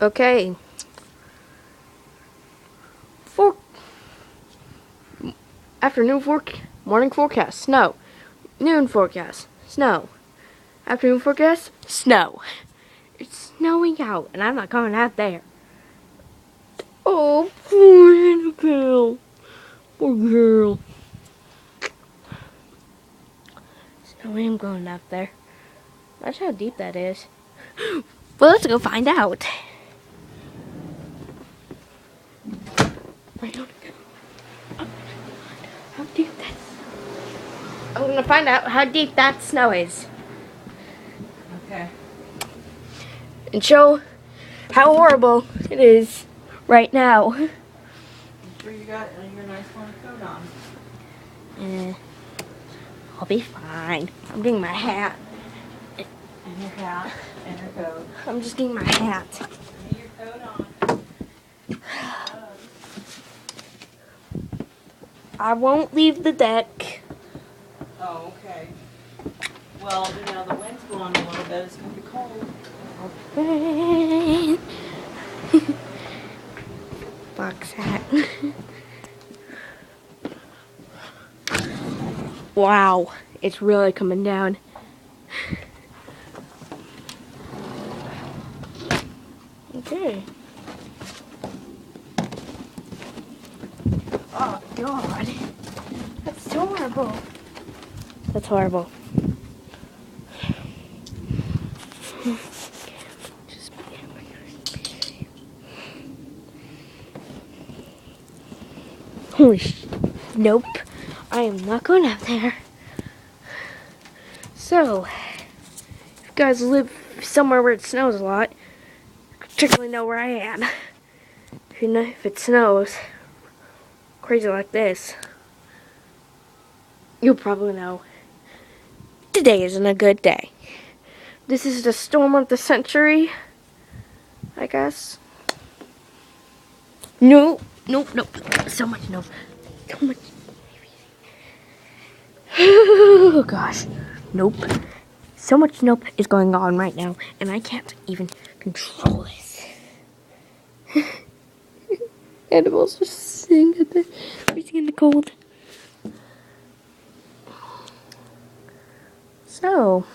Okay. For morning forecast, snow. Noon forecast, snow. Afternoon forecast, snow. It's snowing out, and I'm not going out there. Oh, poor Annabelle. Poor girl. Snowing, I'm going out there. Watch how deep that is. Well, let's go find out. How deep that is. I'm gonna find out how deep that snow is. Okay. And show how horrible it is right now. I'm sure you got your nice warm coat on. I'll be fine. I'm getting my hat. And your hat and your coat. I'm just getting my hat. Get your coat on. I won't leave the deck. Oh, okay. Well, the wind's blowing a little bit. It's going to be cold. Okay. Box hat. Wow, it's really coming down. Okay. Oh God, that's horrible. That's horrible. Nope, I am not going out there. So, if you guys live somewhere where it snows a lot, you particularly know where I am. If it snows crazy like this, you'll probably know today isn't a good day. This is the storm of the century, I guess. No, nope. So much nope. So much. Oh gosh. Nope. So much nope is going on right now, and I can't even control this. Animals just sitting at the freezing in the cold. So,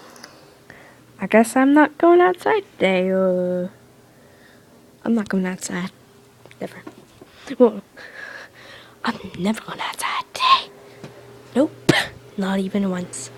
I guess I'm not going outside today. I'm not going outside. Never. Well, I'm never going outside today. Nope. Not even once.